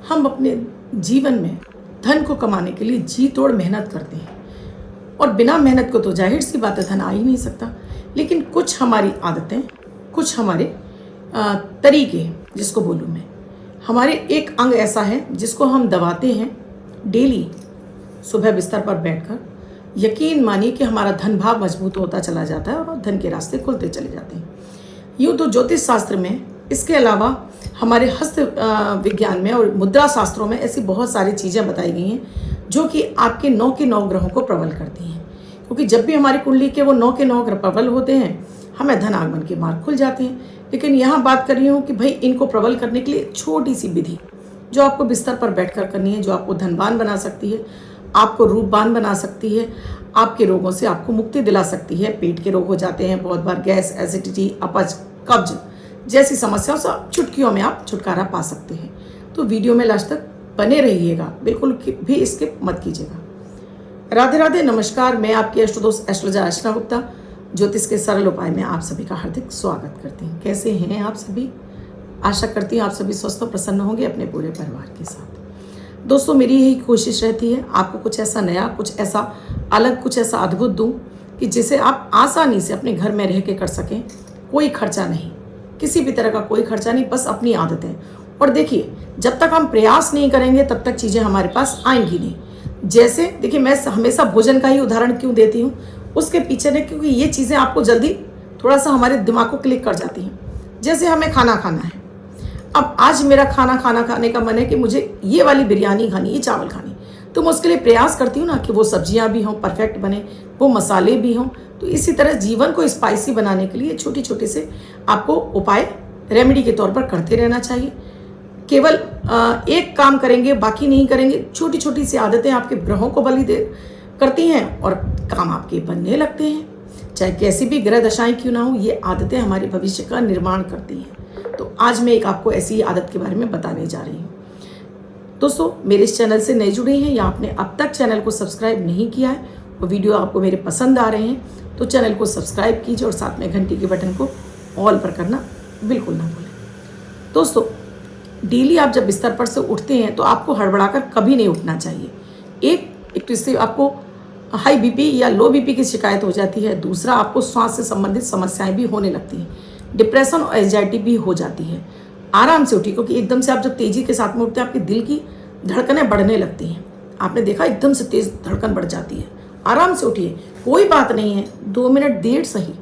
हम अपने जीवन में धन को कमाने के लिए जी तोड़ मेहनत करते हैं और बिना मेहनत को तो जाहिर सी बात है धन आ ही नहीं सकता। लेकिन कुछ हमारी आदतें, कुछ हमारे तरीके, जिसको बोलूँ मैं, हमारे एक अंग ऐसा है जिसको हम दबाते हैं डेली सुबह बिस्तर पर बैठकर। यकीन मानिए कि हमारा धन भाव मजबूत होता चला जाता है और धन के रास्ते खुलते चले जाते हैं। यूँ तो ज्योतिष शास्त्र में, इसके अलावा हमारे हस्त विज्ञान में और मुद्रा शास्त्रों में ऐसी बहुत सारी चीज़ें बताई गई हैं जो कि आपके 9 के 9 ग्रहों को प्रबल करती हैं। क्योंकि जब भी हमारी कुंडली के वो 9 के 9 ग्रह प्रबल होते हैं, हमें धन आगमन के मार्ग खुल जाते हैं। लेकिन यहाँ बात कर रही हूँ कि भाई इनको प्रबल करने के लिए छोटी सी विधि जो आपको बिस्तर पर बैठकर करनी है, जो आपको धनवान बना सकती है, आपको रूपवान बना सकती है, आपके रोगों से आपको मुक्ति दिला सकती है। पेट के रोग हो जाते हैं बहुत बार, गैस, एसिडिटी, अपच, कब्ज जैसी समस्याओं से चुटकियों में आप छुटकारा पा सकते हैं। तो वीडियो में लास्ट तक बने रहिएगा, बिल्कुल भी स्किप मत कीजिएगा। राधे राधे, नमस्कार। मैं आपकी अष्टदोष एस्ट्रोलॉजर अर्चना गुप्ता ज्योतिष के सरल उपाय में आप सभी का हार्दिक स्वागत करती हूँ। कैसे हैं आप सभी? आशा करती हूँ आप सभी स्वस्थ और प्रसन्न होंगे अपने पूरे परिवार के साथ। दोस्तों, मेरी यही कोशिश रहती है आपको कुछ ऐसा नया, कुछ ऐसा अलग, कुछ ऐसा अद्भुत दूँ कि जिसे आप आसानी से अपने घर में रह के कर सकें। कोई खर्चा नहीं, किसी भी तरह का कोई खर्चा नहीं, बस अपनी आदतें। और देखिए, जब तक हम प्रयास नहीं करेंगे तब तक चीज़ें हमारे पास आएंगी नहीं। जैसे देखिए, मैं हमेशा भोजन का ही उदाहरण क्यों देती हूँ, उसके पीछे ने, क्योंकि ये चीज़ें आपको जल्दी थोड़ा सा हमारे दिमाग को क्लिक कर जाती हैं। जैसे हमें खाना खाना है, अब आज मेरा खाना खाने का मन है कि मुझे ये वाली बिरयानी खानी, ये चावल खानी, तो मैं उसके लिए प्रयास करती हूँ ना कि वो सब्जियाँ भी हों, परफेक्ट बने, वो मसाले भी हों। तो इसी तरह जीवन को स्पाइसी बनाने के लिए छोटे छोटे से आपको उपाय रेमेडी के तौर पर करते रहना चाहिए। केवल एक काम करेंगे बाकी नहीं करेंगे, छोटी छोटी सी आदतें आपके ग्रहों को बलि दे करती हैं और काम आपके बनने लगते हैं। चाहे कैसी भी ग्रह दशाएं क्यों ना हो, ये आदतें हमारे भविष्य का निर्माण करती हैं। तो आज मैं एक आपको ऐसी आदत के बारे में बताने जा रही हूँ। दोस्तों, मेरे इस चैनल से नए जुड़े हैं या आपने अब तक चैनल को सब्सक्राइब नहीं किया है और वीडियो आपको मेरे पसंद आ रहे हैं तो चैनल को सब्सक्राइब कीजिए और साथ में घंटी के बटन को ऑल पर करना बिल्कुल ना भूलें। दोस्तों, डेली आप जब बिस्तर पर से उठते हैं तो आपको हड़बड़ाकर कभी नहीं उठना चाहिए। एक तो इससे आपको हाई बीपी या लो बीपी की शिकायत हो जाती है। दूसरा, आपको श्वास से संबंधित समस्याएं भी होने लगती हैं, डिप्रेशन और एंजाइटी भी हो जाती है। आराम से उठिए, क्योंकि एकदम से आप जब तेज़ी के साथ में उठते हैं आपके दिल की धड़कनें बढ़ने लगती हैं। आपने देखा, एकदम से तेज़ धड़कन बढ़ जाती है। आराम से उठिए, कोई बात नहीं है, 2 मिनट देर सही,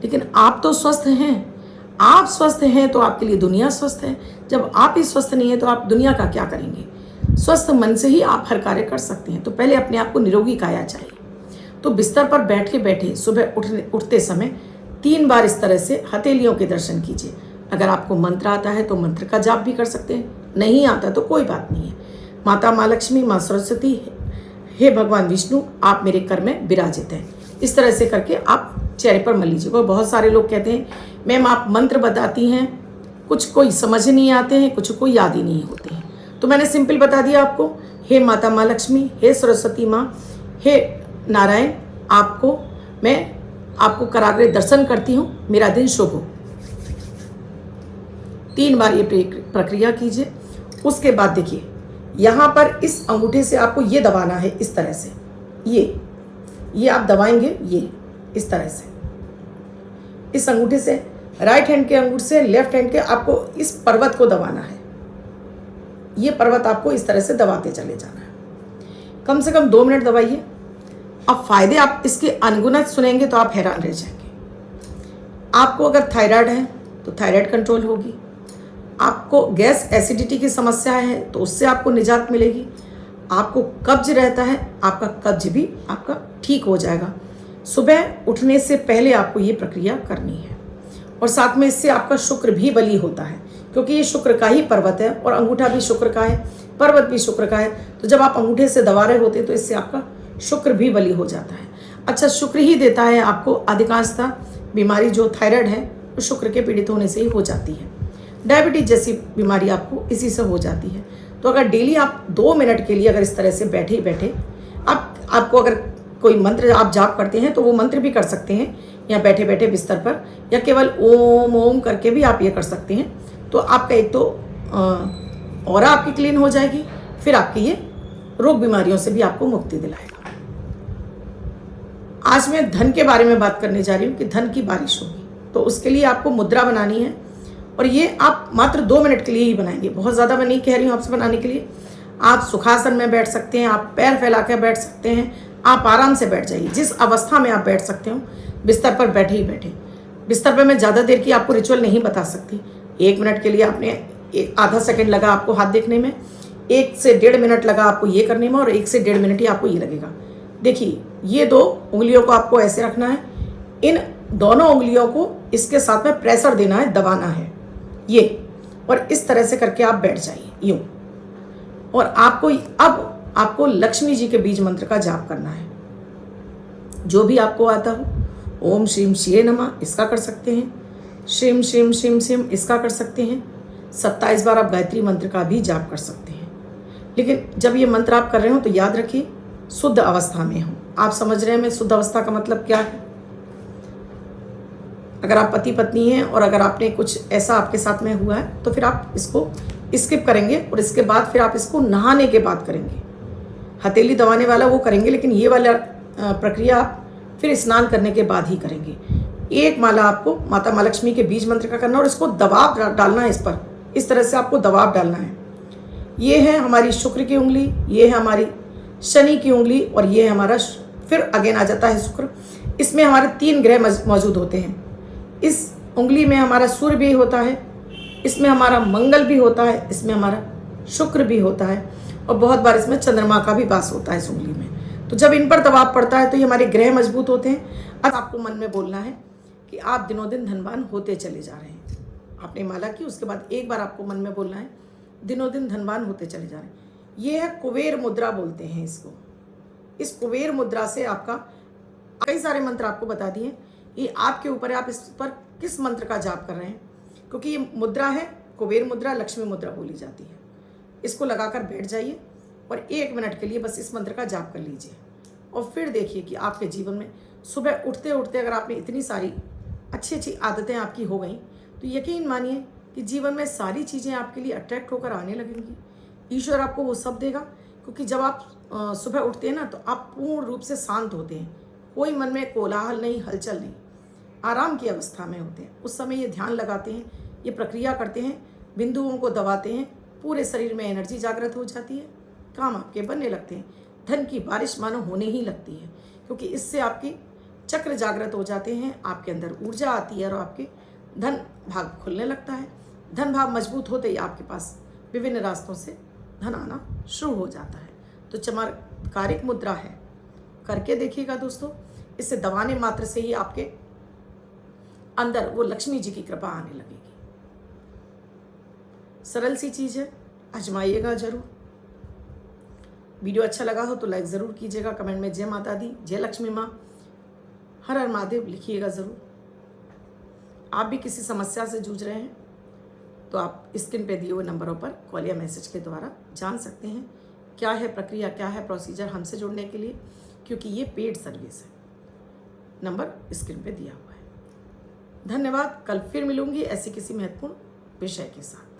लेकिन आप तो स्वस्थ हैं। आप स्वस्थ हैं तो आपके लिए दुनिया स्वस्थ है। जब आप ही स्वस्थ नहीं है तो आप दुनिया का क्या करेंगे? स्वस्थ मन से ही आप हर कार्य कर सकते हैं। तो पहले अपने आप को निरोगी काया चाहिए। तो बिस्तर पर बैठे बैठे सुबह उठते समय 3 बार इस तरह से हथेलियों के दर्शन कीजिए। अगर आपको मंत्र आता है तो मंत्र का जाप भी कर सकते हैं, नहीं आता तो कोई बात नहीं है। माता माँ लक्ष्मी, माँ सरस्वती, हे भगवान विष्णु, आप मेरे कर में विराजित हैं, इस तरह से करके आप चेहरे पर मल लीजिए। बहुत सारे लोग कहते हैं मैम आप मंत्र बताती हैं, कुछ कोई समझ नहीं आते हैं, कुछ को याद ही नहीं होते हैं। तो मैंने सिंपल बता दिया आपको, हे माता माँ लक्ष्मी, हे सरस्वती माँ, हे नारायण, मैं आपको कराग्रे दर्शन करती हूँ, मेरा दिन शुभ हो। 3 बार ये प्रक्रिया कीजिए। उसके बाद देखिए, यहाँ पर इस अंगूठे से आपको ये दबाना है, इस तरह से ये आप दबाएंगे, ये इस तरह से इस अंगूठे से, राइट हैंड के अंगूठे से लेफ्ट हैंड के आपको इस पर्वत को दबाना है। ये पर्वत आपको इस तरह से दबाते चले जाना है। कम से कम 2 मिनट दबाइए। अब फायदे आप इसके अनगिनत सुनेंगे तो आप हैरान रह जाएंगे। आपको अगर थायराइड है तो थायराइड कंट्रोल होगी, आपको गैस एसिडिटी की समस्या है तो उससे आपको निजात मिलेगी, आपको कब्ज रहता है, आपका कब्ज भी आपका ठीक हो जाएगा। सुबह उठने से पहले आपको ये प्रक्रिया करनी है। और साथ में इससे आपका शुक्र भी बली होता है, क्योंकि ये शुक्र का ही पर्वत है और अंगूठा भी शुक्र का है, पर्वत भी शुक्र का है। तो जब आप अंगूठे से दबा रहे होते हैं तो इससे आपका शुक्र भी बली हो जाता है। अच्छा, शुक्र ही देता है आपको अधिकांशतः बीमारी जो थायराइड है वो शुक्र के पीड़ित होने से ही हो जाती है। डायबिटीज जैसी बीमारी आपको इसी से हो जाती है। तो अगर डेली आप 2 मिनट के लिए अगर इस तरह से बैठे बैठे आपको अगर कोई मंत्र आप जाप करते हैं तो वो मंत्र भी कर सकते हैं, या बैठे बैठे बिस्तर पर, या केवल ओम ओम करके भी आप ये कर सकते हैं। तो आपका एक तो और आपकी क्लीन हो जाएगी, फिर आपकी ये रोग बीमारियों से भी आपको मुक्ति दिलाएगा। आज मैं धन के बारे में बात करने जा रही हूँ कि धन की बारिश होगी, तो उसके लिए आपको मुद्रा बनानी है और ये आप मात्र 2 मिनट के लिए ही बनाएंगे। बहुत ज़्यादा मैं नहीं कह रही हूँ आपसे बनाने के लिए। आप सुखासन में बैठ सकते हैं, आप पैर फैला कर बैठ सकते हैं, आप आराम से बैठ जाइए। जिस अवस्था में आप बैठ सकते हो, बिस्तर पर बैठे ही बैठे। बिस्तर पर मैं ज़्यादा देर की आपको रिचुअल नहीं बता सकती। 1 मिनट के लिए आपने आधा सेकंड लगा आपको हाथ देखने में, 1 से 1.5 मिनट लगा आपको ये करने में, और 1 से 1.5 मिनट ही आपको ये लगेगा। देखिए, ये 2 उंगलियों को आपको ऐसे रखना है, इन दोनों उंगलियों को इसके साथ में प्रेशर देना है, दबाना है ये, और इस तरह से करके आप बैठ जाइए यूं। और अब आपको लक्ष्मी जी के बीज मंत्र का जाप करना है, जो भी आपको आता हो। ओम श्रीम शिवे नमः इसका कर सकते हैं, श्रीम श्रीम श्रीम श्रीम इसका कर सकते हैं। 27 बार आप गायत्री मंत्र का भी जाप कर सकते हैं। लेकिन जब ये मंत्र आप कर रहे हो तो याद रखिए, शुद्ध अवस्था में हो। आप समझ रहे हैं मैं शुद्ध अवस्था का मतलब क्या है? अगर आप पति पत्नी हैं और अगर आपने कुछ ऐसा आपके साथ में हुआ है तो फिर आप इसको स्किप करेंगे और इसके बाद फिर आप इसको नहाने के बाद करेंगे। हथेली दबाने वाला वो करेंगे, लेकिन ये वाला प्रक्रिया आप फिर स्नान करने के बाद ही करेंगे। 1 माला आपको माता माँ लक्ष्मी के बीज मंत्र का करना और इसको दबाव डालना है इस पर, इस तरह से आपको दबाव डालना है। ये है हमारी शुक्र की उंगली, ये है हमारी शनि की उंगली, और ये हमारा फिर अगेन आ जाता है शुक्र। इसमें हमारे 3 ग्रह मौजूद होते हैं। इस उंगली में हमारा सूर्य भी होता है, इसमें हमारा मंगल भी होता है, इसमें हमारा शुक्र भी होता है, और बहुत बार इसमें चंद्रमा का भी वास होता है इस उंगली में। तो जब इन पर दबाव पड़ता है तो ये हमारे ग्रह मजबूत होते हैं। अब आपको मन में बोलना है कि आप दिनों दिन धनवान होते चले जा रहे हैं। आपने माला की, उसके बाद एक बार आपको मन में बोलना है दिनों दिन धनवान होते चले जा रहे हैं। ये है कुबेर मुद्रा बोलते हैं इसको। इस कुबेर मुद्रा से आपका कई सारे मंत्र आपको बता दिए, ये आपके ऊपर है आप इस पर किस मंत्र का जाप कर रहे हैं, क्योंकि ये मुद्रा है कुबेर मुद्रा, लक्ष्मी मुद्रा बोली जाती है। इसको लगाकर बैठ जाइए और 1 मिनट के लिए बस इस मंत्र का जाप कर लीजिए, और फिर देखिए कि आपके जीवन में सुबह उठते उठते अगर आपने इतनी सारी अच्छी अच्छी आदतें आपकी हो गई तो यकीन मानिए कि जीवन में सारी चीज़ें आपके लिए अट्रैक्ट होकर आने लगेंगी। ईश्वर आपको वो सब देगा, क्योंकि जब आप सुबह उठते हैं ना तो आप पूर्ण रूप से शांत होते हैं, कोई मन में कोलाहल नहीं, हलचल नहीं, आराम की अवस्था में होते हैं। उस समय ये ध्यान लगाते हैं, ये प्रक्रिया करते हैं, बिंदुओं को दबाते हैं, पूरे शरीर में एनर्जी जागृत हो जाती है, काम आपके बनने लगते हैं, धन की बारिश मानो होने ही लगती है, क्योंकि इससे आपके चक्र जागृत हो जाते हैं, आपके अंदर ऊर्जा आती है और आपके धन भाग खुलने लगता है। धन भाग मजबूत होते ही आपके पास विभिन्न रास्तों से धन आना शुरू हो जाता है। तो चमत्कारिक मुद्रा है, करके देखिएगा दोस्तों। इससे दबाने मात्र से ही आपके अंदर वो लक्ष्मी जी की कृपा आने लगेगी। सरल सी चीज़ है, आजमाइएगा जरूर। वीडियो अच्छा लगा हो तो लाइक ज़रूर कीजिएगा, कमेंट में जय माता दी, जय लक्ष्मी माँ, हर हर महादेव लिखिएगा ज़रूर। आप भी किसी समस्या से जूझ रहे हैं तो आप स्क्रीन पे दिए हुए नंबरों पर कॉल या मैसेज के द्वारा जान सकते हैं क्या है प्रक्रिया, क्या है प्रोसीजर हमसे जुड़ने के लिए, क्योंकि ये पेड सर्विस है। नंबर स्क्रीन पे दिया हुआ है। धन्यवाद। कल फिर मिलूंगी ऐसी किसी महत्वपूर्ण विषय के साथ।